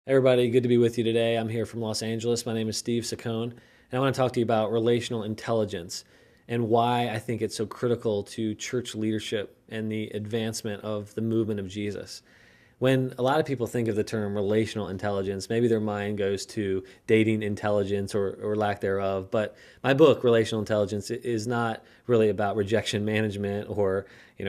Everybody, good to be with you today. I'm here from Los Angeles. My name is Steve Saccone, and I want to talk to you about relational intelligence and why I think it's so critical to church leadership and the advancement of the movement of Jesus. When a lot of people think of the term relational intelligence, maybe their mind goes to dating intelligence or lack thereof. But my book, Relational Intelligence, is not really about rejection management or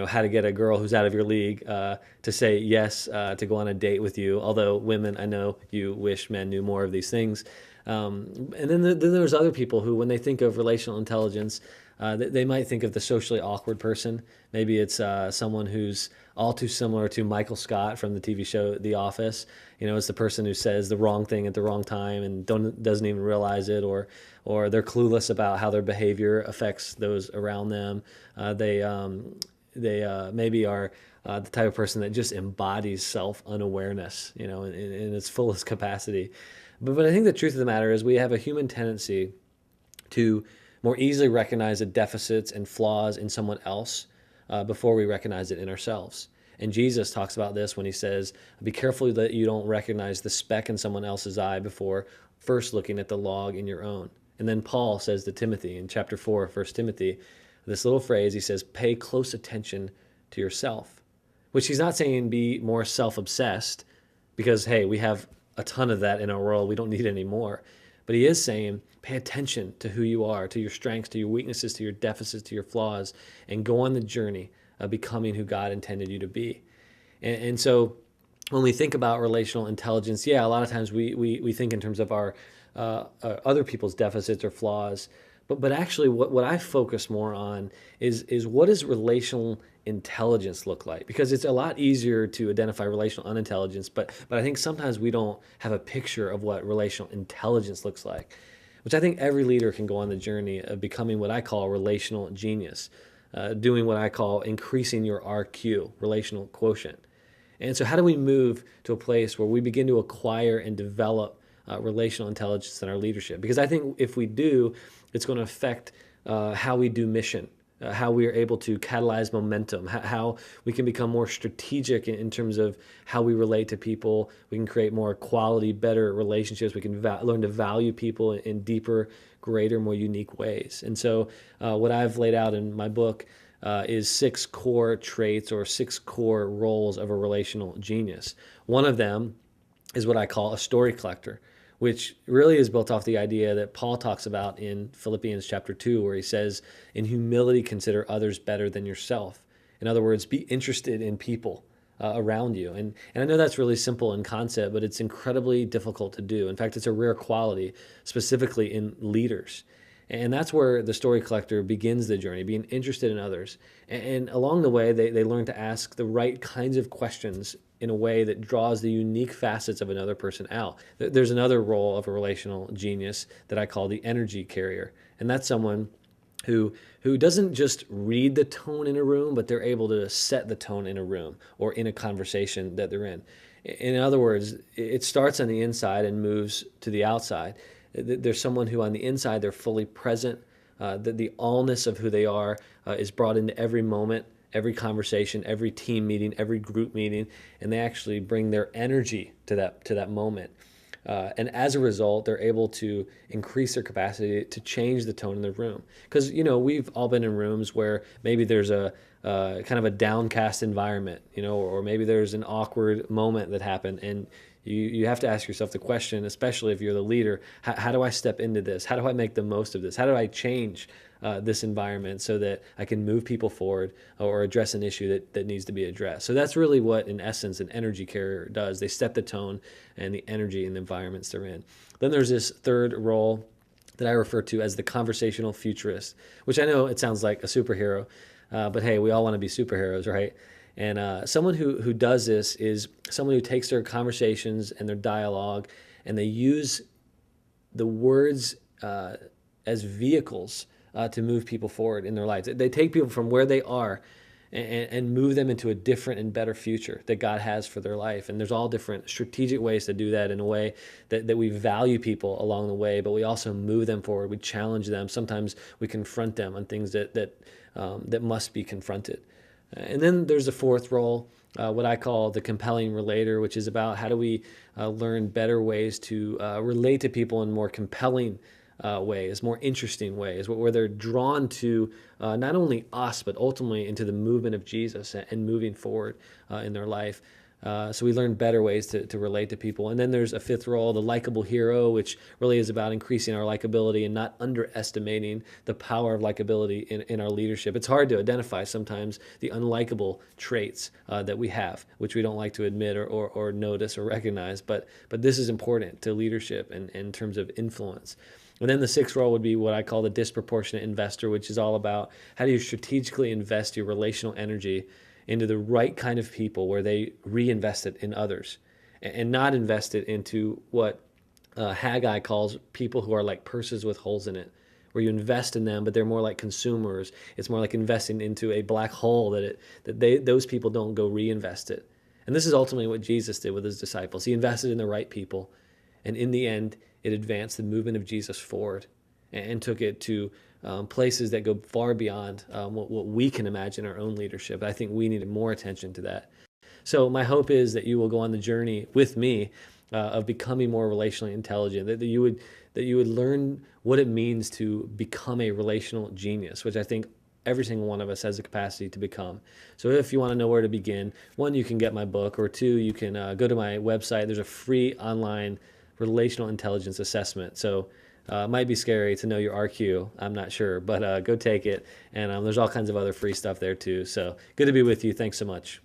how to get a girl who's out of your league to say yes to go on a date with you. Although women, I know you wish men knew more of these things. And then there's other people who, when they think of relational intelligence, they might think of the socially awkward person. Maybe it's someone who's all too similar to Michael Scott from the TV show The Office. It's the person who says the wrong thing at the wrong time and doesn't even realize it, or they're clueless about how their behavior affects those around them. They maybe are the type of person that just embodies self unawareness, in its fullest capacity. But I think the truth of the matter is we have a human tendency to more easily recognize the deficits and flaws in someone else before we recognize it in ourselves. And Jesus talks about this when he says, be careful that you don't recognize the speck in someone else's eye before first looking at the log in your own. And then Paul says to Timothy in chapter 4 of 1 Timothy, this little phrase, he says, pay close attention to yourself, which he's not saying be more self-obsessed because, hey, we have a ton of that in our world. We don't need any more. But he is saying, pay attention to who you are, to your strengths, to your weaknesses, to your deficits, to your flaws, and go on the journey of becoming who God intended you to be. And so when we think about relational intelligence, yeah, a lot of times we think in terms of our other people's deficits or flaws. But actually what I focus more on is what does relational intelligence look like? Because it's a lot easier to identify relational unintelligence, but I think sometimes we don't have a picture of what relational intelligence looks like, which I think every leader can go on the journey of becoming what I call a relational genius, doing what I call increasing your RQ, relational quotient. And so how do we move to a place where we begin to acquire and develop relational intelligence in our leadership? Because I think if we do, it's going to affect how we do mission, how we are able to catalyze momentum, how we can become more strategic in terms of how we relate to people. We can create more quality, better relationships. We can learn to value people in deeper, greater, more unique ways. And so what I've laid out in my book is 6 core traits or 6 core roles of a relational genius. One of them is what I call a story collector, which really is built off the idea that Paul talks about in Philippians chapter 2, where he says, in humility, consider others better than yourself. In other words, be interested in people around you. And I know that's really simple in concept, but it's incredibly difficult to do. In fact, it's a rare quality, specifically in leaders. And that's where the story collector begins the journey, being interested in others. And along the way, they learn to ask the right kinds of questions in a way that draws the unique facets of another person out. There's another role of a relational genius that I call the energy carrier. And that's someone who doesn't just read the tone in a room, but they're able to set the tone in a room or in a conversation that they're in. In other words, it starts on the inside and moves to the outside. There's someone who on the inside, they're fully present. The allness of who they are is brought into every moment, every conversation, every team meeting, every group meeting, and they actually bring their energy to that moment. And as a result, they're able to increase their capacity to change the tone in the room. Because, we've all been in rooms where maybe there's a kind of a downcast environment, or maybe there's an awkward moment that happened. And you have to ask yourself the question, especially if you're the leader, how do I step into this? How do I make the most of this? How do I change this environment so that I can move people forward or address an issue that needs to be addressed? So that's really what, in essence, an energy carrier does. They set the tone and the energy in the environments they're in. Then there's this third role that I refer to as the conversational futurist, which I know it sounds like a superhero, but hey, we all want to be superheroes, right? And someone who does this is someone who takes their conversations and their dialogue and they use the words as vehicles to move people forward in their lives. They take people from where they are and move them into a different and better future that God has for their life. And there's all different strategic ways to do that in a way that we value people along the way, but we also move them forward. We challenge them. Sometimes we confront them on things that must be confronted. And then there's a fourth role, what I call the compelling relator, which is about how do we learn better ways to relate to people in more compelling ways, more interesting ways, where they're drawn to not only us, but ultimately into the movement of Jesus and moving forward in their life. So we learn better ways to relate to people. And then there's a fifth role, the likable hero, which really is about increasing our likability and not underestimating the power of likability in our leadership. It's hard to identify sometimes the unlikable traits that we have, which we don't like to admit or notice or recognize. But this is important to leadership and in terms of influence. And then the sixth role would be what I call the disproportionate investor, which is all about how do you strategically invest your relational energy into the right kind of people where they reinvest it in others and not invest it into what Haggai calls people who are like purses with holes in it, where you invest in them, but they're more like consumers. It's more like investing into a black hole those people don't go reinvest it. And this is ultimately what Jesus did with his disciples. He invested in the right people, and in the end, it advanced the movement of Jesus forward and took it to places that go far beyond what we can imagine our own leadership. I think we need more attention to that. So my hope is that you will go on the journey with me of becoming more relationally intelligent. That you would learn what it means to become a relational genius, which I think every single one of us has the capacity to become. So if you want to know where to begin, one, you can get my book, or two, you can go to my website. There's a free online relational intelligence assessment. So it might be scary to know your RQ. I'm not sure, but go take it. And there's all kinds of other free stuff there too. So good to be with you. Thanks so much.